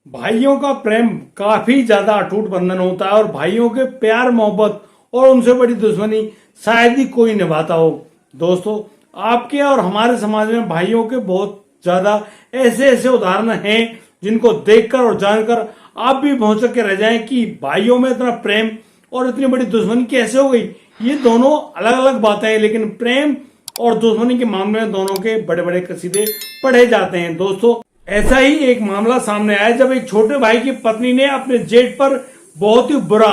भाइयों का प्रेम काफी ज्यादा अटूट बंधन होता है और भाइयों के प्यार मोहब्बत और उनसे बड़ी दुश्मनी शायद ही कोई निभाता हो। दोस्तों, आपके और हमारे समाज में भाइयों के बहुत ज्यादा ऐसे ऐसे उदाहरण हैं जिनको देखकर और जानकर आप भी भौंचक के रह जाएं कि भाइयों में इतना प्रेम और इतनी बड़ी दुश्मनी कैसे हो गई। ये दोनों अलग अलग बातें हैं, लेकिन प्रेम और दुश्मनी के मामले में दोनों के बड़े बड़े कसीदे पढ़े जाते हैं। दोस्तों, ऐसा ही एक मामला सामने आया जब एक छोटे भाई की पत्नी ने अपने जेठ पर बहुत ही बुरा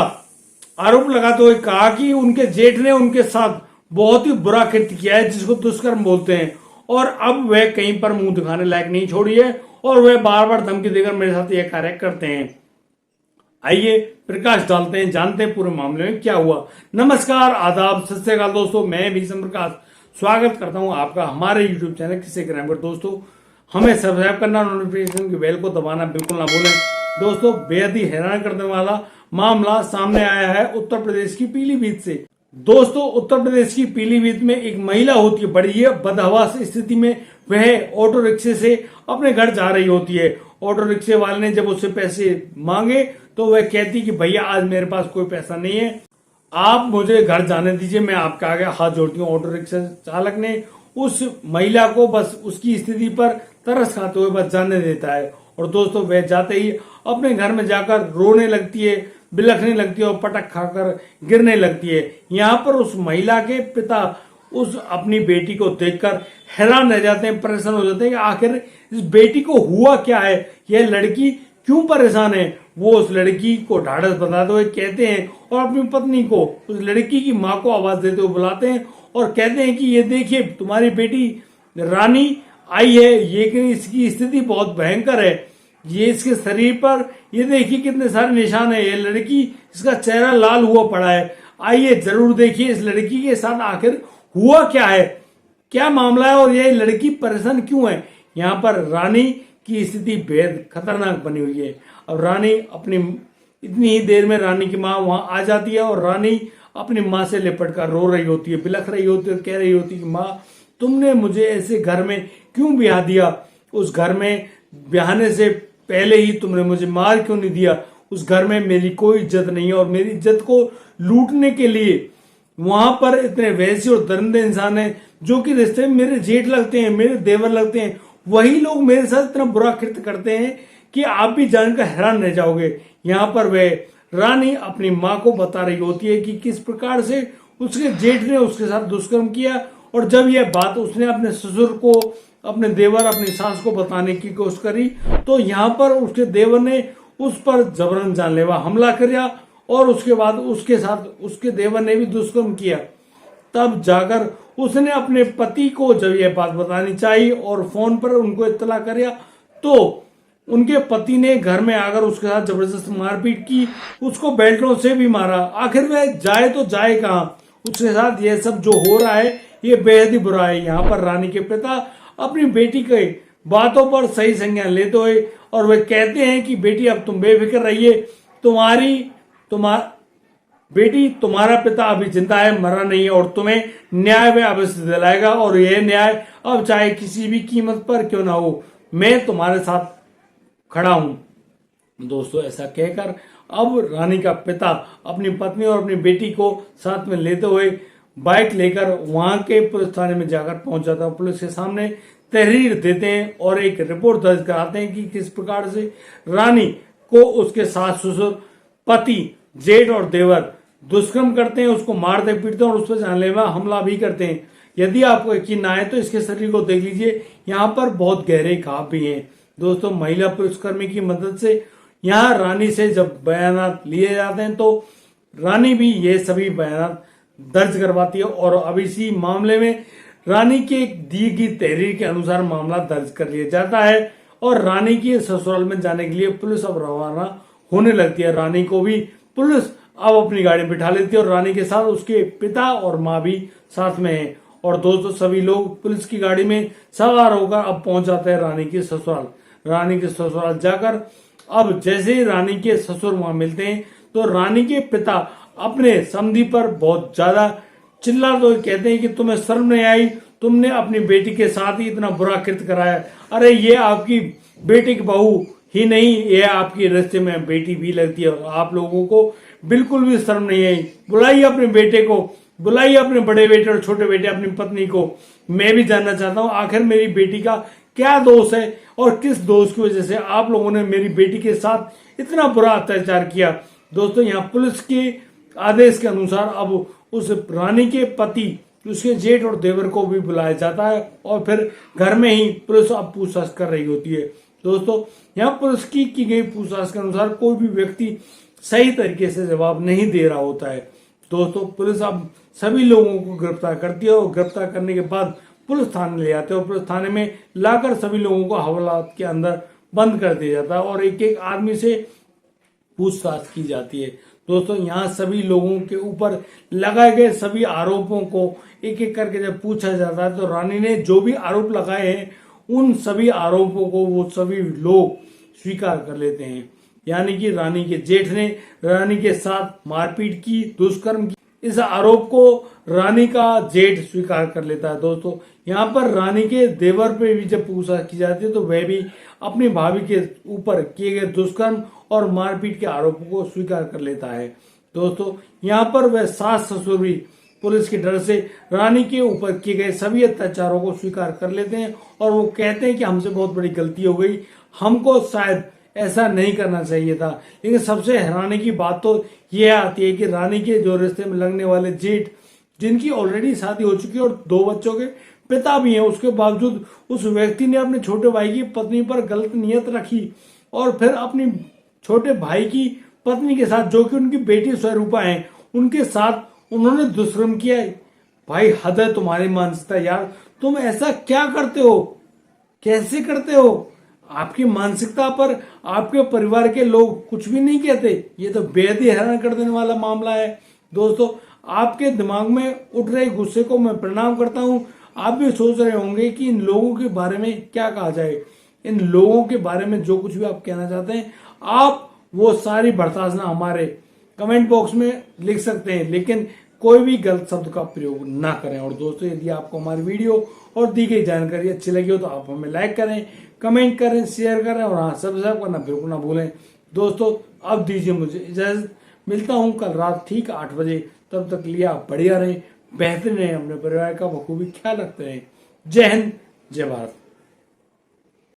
आरोप लगाते हुए कहा कि उनके जेठ ने उनके साथ बहुत ही बुरा कृत्य किया है, जिसको दुष्कर्म बोलते हैं, और अब वह कहीं पर मुंह दिखाने लायक नहीं छोड़ी है और वह बार बार धमकी देकर मेरे साथ यह कार्य करते हैं। आइए प्रकाश डालते हैं, जानते हैं पूरे मामले में क्या हुआ। नमस्कार, आदाब, सत श्री अकाल दोस्तों, मैं भीषम प्रकाश स्वागत करता हूं आपका हमारे यूट्यूब चैनल किस्से क्राइम पर। दोस्तों, हमें सब्सक्राइब करना, नोटिफिकेशन की बेल को दबाना बिल्कुल ना भूलें। दोस्तों, बेहद ही हैरान करने वाला मामला सामने आया है उत्तर प्रदेश की पीलीभीत से। दोस्तों, उत्तर प्रदेश की पीलीभीत में एक महिला होती है, बड़ी ही बदहवास स्थिति में वह ऑटो रिक्शे से अपने घर जा रही होती है। ऑटो रिक्शे वाले ने जब उससे पैसे मांगे तो वह कहती कि भैया आज मेरे पास कोई पैसा नहीं है, आप मुझे घर जाने दीजिए, मैं आपके आगे हाथ जोड़ती हूँ। ऑटो रिक्शा चालक ने उस महिला को बस उसकी स्थिति पर तरस खाते हुए बस जाने देता है। और दोस्तों, वह जाते ही अपने घर में जाकर रोने लगती है, बिलखने लगती है और पटक खाकर गिरने लगती है। यहाँ पर उस महिला के पिता उस अपनी बेटी को देखकर हैरान रह जाते हैं, परेशान हो जाते हैं कि आखिर इस बेटी को हुआ क्या है, यह लड़की क्यों परेशान है। वो उस लड़की को ढाढ़स बताते हुए कहते हैं और अपनी पत्नी को, उस लड़की की माँ को आवाज देते हुए बुलाते हैं और कहते हैं कि ये देखिए तुम्हारी बेटी रानी आई है, ये इसकी स्थिति बहुत भयंकर है, ये इसके शरीर पर ये देखिए कितने सारे निशान है, ये लड़की इसका चेहरा लाल हुआ पड़ा है, आइए जरूर देखिए इस लड़की के साथ आखिर हुआ क्या है, क्या मामला है और ये लड़की परेशान क्यों है। यहाँ पर रानी की स्थिति बेहद खतरनाक बनी हुई है। अब रानी अपनी इतनी ही देर में रानी की माँ वहां आ जाती है और रानी अपनी माँ से लिपट कर रो रही होती है, बिलख रही होती है, कह रही होती है कि माँ तुमने मुझे ऐसे घर में क्यों ब्याह दिया, उस घर में ब्याहने से पहले ही तुमने मुझे मार क्यों नहीं दिया, उस घर में मेरी कोई इज्जत नहीं है और मेरी इज्जत को लूटने के लिए वहां पर इतने वैसे और दरिंदे इंसान हैं जो कि रिश्ते में मेरे जेठ लगते हैं, मेरे देवर लगते हैं, वही लोग मेरे साथ इतना बुरा कृत्य करते हैं कि आप भी जानकर हैरान रह जाओगे। यहाँ पर वह रानी अपनी माँ को बता रही होती है कि किस प्रकार से उसके जेठ ने उसके साथ दुष्कर्म किया, और जब यह बात उसने अपने ससुर को, अपने देवर, अपनी सास को बताने की कोशिश करी तो यहाँ पर उसके देवर ने उस पर जबरन जानलेवा हमला किया और उसके बाद उसके साथ उसके देवर ने भी दुष्कर्म किया। तब जाकर उसने अपने पति को जब यह बात बतानी चाहिए और फोन पर उनको इत्तला किया तो उनके पति ने घर में आकर उसके साथ जबरदस्त मारपीट की, उसको बेल्टों से भी मारा। आखिर वह जाए तो जाए कहाँ, उसके साथ यह सब जो हो रहा है ये बेहद ही बुरा है। यहाँ पर रानी के पिता अपनी बेटी के बातों पर सही संज्ञान लेते हुए और वे कहते हैं कि बेटी अब तुम बेफिक्र रहिए, बेटी तुम्हारा पिता अभी जिंदा है, मरा नहीं है और तुम्हें न्याय वह अवश्य दिलाएगा और यह न्याय अब चाहे किसी भी कीमत पर क्यों ना हो, मैं तुम्हारे साथ खड़ा हूं। दोस्तों, ऐसा कहकर अब रानी का पिता अपनी पत्नी और अपनी बेटी को साथ में लेते हुए बाइक लेकर वहां के पुलिस थाने में जाकर पहुंच जाता है। पुलिस के सामने तहरीर देते हैं और एक रिपोर्ट दर्ज कराते हैं कि किस प्रकार से रानी को उसके सास, ससुर, पति, जेठ और देवर दुष्कर्म करते हैं, उसको मारते पीटते हैं और उस पर जानलेवा हमला भी करते हैं। यदि आपको यकीन ना आए तो इसके शरीर को देख लीजिए, यहाँ पर बहुत गहरे घाव भी हैं। दोस्तों, महिला पुलिसकर्मी की मदद से यहाँ रानी से जब बयान लिए जाते हैं तो रानी भी ये सभी बयान दर्ज करवाती है और अब इसी मामले में रानी के दी गई तहरीर के अनुसार मामला दर्ज कर लिया जाता है और रानी की ससुराल में जाने के लिए पुलिस अब रवाना होने लगती है। रानी को भी पुलिस अब अपनी गाड़ी में बिठा लेती है और रानी के साथ उसके पिता और माँ भी साथ में है। और दोस्तों, सभी लोग पुलिस की गाड़ी में सवार होकर अब पहुंच जाते हैं रानी के ससुराल। रानी के ससुराल जाकर अब जैसे ही रानी के ससुर वहां मिलते हैं तो रानी के पिता अपने समधी पर बहुत ज्यादा चिल्ला तो कहते हैं कि तुम्हें शर्म नहीं आई, तुमने अपनी बेटी के साथ ही इतना बुरा कृत्य कराया, अरे ये आपकी बेटी की बहू ही नहीं, ये आपकी रिश्ते में बेटी भी लगती है। और आप लोगों को बिल्कुल भी शर्म नहीं आई। बुलाइए अपने बेटे को, बुलाइए अपने बड़े बेटे और छोटे बेटे, अपनी पत्नी को। मैं भी जानना चाहता हूं आखिर मेरी बेटी का क्या दोष है और किस दोष की वजह से आप लोगों ने मेरी बेटी के साथ इतना बुरा अत्याचार किया। दोस्तों, यहाँ पुलिस के आदेश के अनुसार अब उस रानी के पति, उसके जेठ और देवर को भी बुलाया जाता है और फिर घर में ही पुलिस अब पूछताछ कर रही होती है। दोस्तों, यहाँ पुलिस की गई पूछताछ के अनुसार कोई भी व्यक्ति सही तरीके से जवाब नहीं दे रहा होता है। दोस्तों, पुलिस अब सभी लोगों को गिरफ्तार करती है और गिरफ्तार करने के बाद पुलिस थाने ले जाते हैं और पुलिस थाने में लाकर सभी लोगों को हवालात के अंदर बंद कर दिया जाता है और एक एक आदमी से पूछताछ की जाती है। दोस्तों, यहाँ सभी लोगों के ऊपर लगाए गए सभी आरोपों को एक एक करके जब पूछा जाता है तो रानी ने जो भी आरोप लगाए हैं उन सभी आरोपों को वो सभी लोग स्वीकार कर लेते हैं। यानी कि रानी के जेठ ने रानी के साथ मारपीट की, दुष्कर्म की, इस आरोप को रानी का जेठ स्वीकार कर लेता है। दोस्तों, यहाँ पर रानी के देवर पे भी जब पूछताछ की जाती है तो वह भी अपनी भाभी के ऊपर किए गए दुष्कर्म और मारपीट के आरोपों को स्वीकार कर लेता है। दोस्तों, यहाँ पर वह सास ससुर भी पुलिस के डर से रानी के ऊपर किए गए सभी अत्याचारों को स्वीकार कर लेते हैं और वो कहते हैं कि हमसे बहुत बड़ी गलती हो गई, हमको शायद ऐसा नहीं करना चाहिए था। लेकिन सबसे हैरानी की बात तो यह आती है कि रानी के जो रिश्ते में लगने वाले जेठ, जिनकी ऑलरेडी शादी हो चुकी है और 2 बच्चों के पिता भी हैं, उसके बावजूद उस व्यक्ति ने अपने छोटे भाई की पत्नी पर गलत नियत रखी और फिर अपनी छोटे भाई की पत्नी के साथ, जो कि उनकी बेटी स्वरूपा है, उनके साथ उन्होंने दुष्कर्म किया है। भाई, हद है तुम्हारी मानसिकता यार, तुम ऐसा क्या करते हो, कैसे करते हो? आपकी मानसिकता पर आपके परिवार के लोग कुछ भी नहीं कहते? ये तो बेहद ही हैरान कर देने वाला मामला है। दोस्तों, आपके दिमाग में उठ रहे गुस्से को मैं प्रणाम करता हूं। आप भी सोच रहे होंगे कि इन लोगों के बारे में क्या कहा जाए। इन लोगों के बारे में जो कुछ भी आप कहना चाहते हैं, आप वो सारी बर्दाश्त हमारे कमेंट बॉक्स में लिख सकते हैं, लेकिन कोई भी गलत शब्द का प्रयोग ना करें। और दोस्तों, यदि आपको हमारी वीडियो और दी गई जानकारी अच्छी लगी हो तो आप हमें लाइक करें, कमेंट करें, शेयर करें और हाँ, सब्सक्राइब करना बिल्कुल ना भूलें। दोस्तों, अब दीजिए मुझे इजाजत, मिलता हूं कल रात ठीक 8 बजे। तब तक लिए आप बढ़िया रहें, बेहतरीन रहें, अपने परिवार का बखूबी ख्याल रखते रहें। जय हिंद, जय भारत।